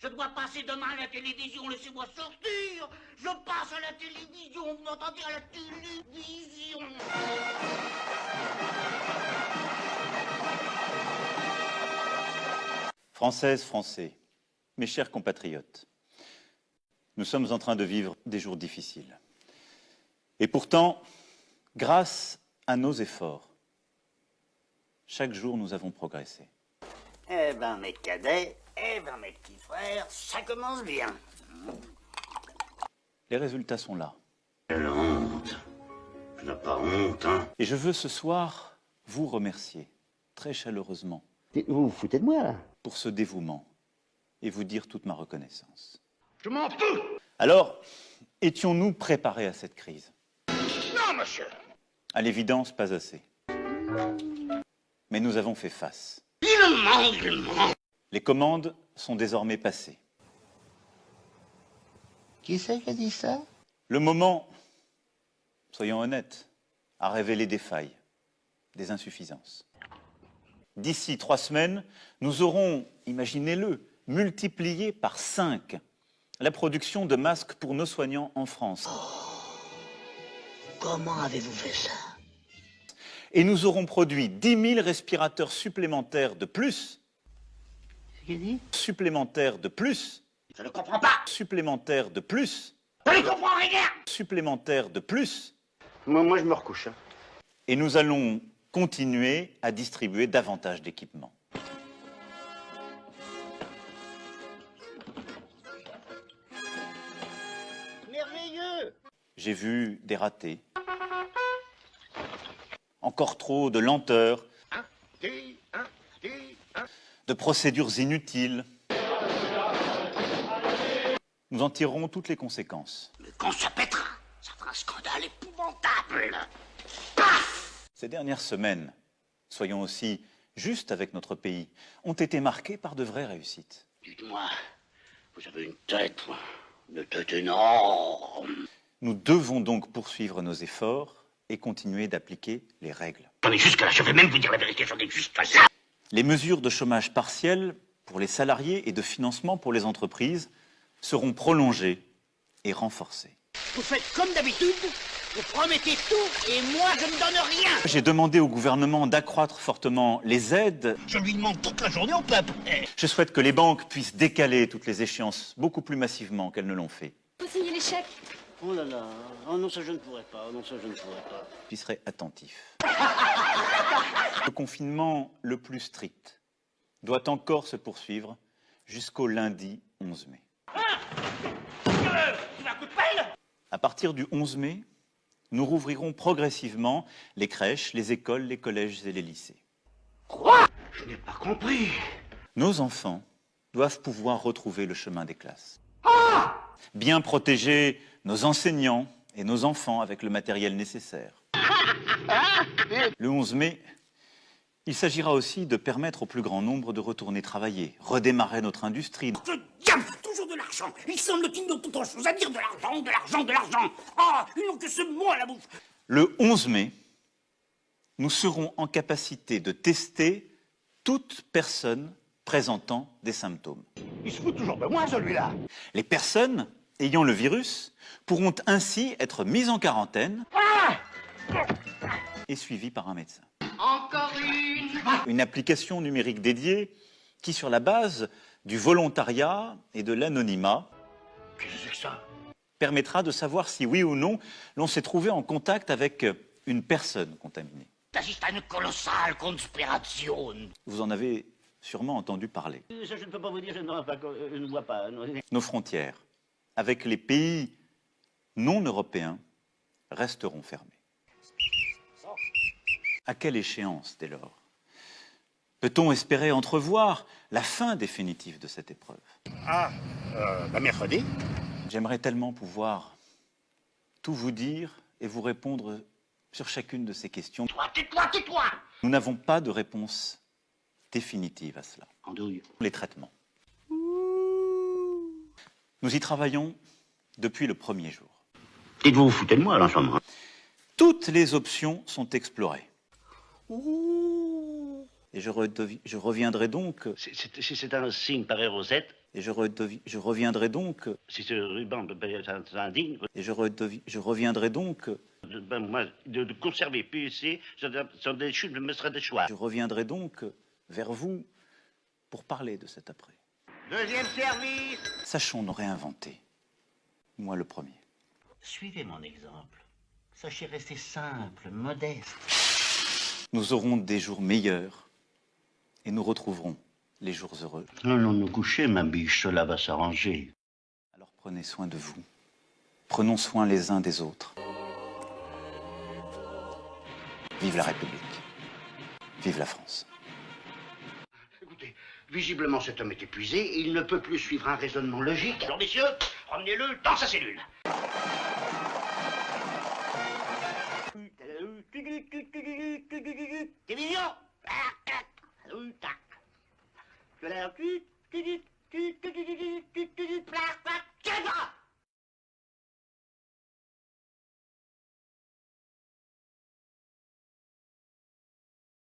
Je dois passer demain à la télévision, laissez-moi sortir. Je passe à la télévision, vous m'entendez, à la télévision. Françaises, Français, mes chers compatriotes, nous sommes en train de vivre des jours difficiles. Et pourtant, grâce à nos efforts, chaque jour nous avons progressé. Eh ben mes cadets, eh ben mes petits frères, ça commence bien. Les résultats sont là. Quelle honte. Je n'ai pas honte, hein. Et je veux ce soir vous remercier très chaleureusement Vous vous foutez de moi, là? pour ce dévouement et vous dire toute ma reconnaissance. Je m'en fous. Alors, étions-nous préparés à cette crise? Non, monsieur. À l'évidence, pas assez. Mais nous avons fait face. Il manque. Les commandes sont désormais passées. Qui c'est qui a dit ça? Le moment, soyons honnêtes, a révélé des failles, des insuffisances. D'ici 3 semaines, nous aurons, imaginez-le, multiplié par 5 la production de masques pour nos soignants en France. Comment avez-vous fait ça? Et nous aurons produit 10 000 respirateurs supplémentaires de plus. C'est qui dit? Supplémentaires de plus. Je ne comprends pas. Supplémentaires de plus. Je ne comprends rien. Supplémentaires de plus. Moi je me recouche. Hein. Et nous allons continuer à distribuer davantage d'équipements. Merveilleux. J'ai vu des ratés. Encore trop de lenteur, de procédures inutiles. Nous en tirerons toutes les conséquences. Mais quand ça pètera, ça fera un scandale épouvantable. Paf! Ces dernières semaines, soyons aussi justes avec notre pays, ont été marquées par de vraies réussites. Dites-moi, vous avez une tête énorme. Nous devons donc poursuivre nos efforts et continuer d'appliquer les règles. J'en ai jusqu'à là, je vais même vous dire la vérité, j'en ai jusqu'à là. Les mesures de chômage partiel pour les salariés et de financement pour les entreprises seront prolongées et renforcées. Vous faites comme d'habitude, vous promettez tout et moi je ne donne rien. J'ai demandé au gouvernement d'accroître fortement les aides. Je lui demande toute la journée au peuple. Je souhaite que les banques puissent décaler toutes les échéances beaucoup plus massivement qu'elles ne l'ont fait. Faut signer les chèques. Oh là là, oh non ça je ne pourrais pas, oh non ça je ne pourrais pas. Je serai attentif. Le confinement le plus strict doit encore se poursuivre jusqu'au lundi 11 mai. À partir du 11 mai, nous rouvrirons progressivement les crèches, les écoles, les collèges et les lycées. Quoi? Je n'ai pas compris. Nos enfants doivent pouvoir retrouver le chemin des classes. Bien protéger nos enseignants et nos enfants avec le matériel nécessaire. Le 11 mai, il s'agira aussi de permettre au plus grand nombre de retourner travailler, redémarrer notre industrie. Ce diable, toujours de l'argent. Il semble qu'ils n'ont autre chose à dire de l'argent, de l'argent, de l'argent. Ah, ils n'ont que ce mot à la bouche. Le 11 mai, nous serons en capacité de tester toute personne présentant des symptômes. Il se fout toujours de moi, celui-là. Les personnes ayant le virus pourront ainsi être mises en quarantaine et suivies par un médecin. Encore une. Une application numérique dédiée qui, sur la base du volontariat et de l'anonymat, Qu'est-ce que c'est que ça? permettra de savoir si oui ou non l'on s'est trouvé en contact avec une personne contaminée. Il assiste à une colossale conspiration. Vous en avez sûrement entendu parler. Ça, je ne peux pas vous dire, je ne vois pas. Nos frontières avec les pays non européens resteront fermées. À quelle échéance, dès lors, peut-on espérer entrevoir la fin définitive de cette épreuve? Mercredi. J'aimerais tellement pouvoir tout vous dire et vous répondre sur chacune de ces questions. Tais-toi. Nous n'avons pas de réponse définitive à cela. Andouille. Les traitements. Nous y travaillons depuis le premier jour. Dites-vous, vous foutez de moi, là, en ce moment. Toutes les options sont explorées. Et je reviendrai donc Si c'est un signe pareil Rosette, Et je reviendrai donc, Si ce ruban c'est indigne, et je reviendrai donc, ben, moi, de conserver PEC, sont des chutes, me seraient des choix. je reviendrai donc vers vous pour parler de cet après. Deuxième service. Sachons nous réinventer. Moi le premier. Suivez mon exemple. Sachez rester simple, modeste. Nous aurons des jours meilleurs et nous retrouverons les jours heureux. Allons nous coucher, ma biche, cela va s'arranger. Alors prenez soin de vous. Prenons soin les uns des autres. Vive la République. Vive la France. Écoutez, visiblement cet homme est épuisé, il ne peut plus suivre un raisonnement logique. Alors messieurs, ramenez-le dans sa cellule. Télévision. Tu as l'air cul.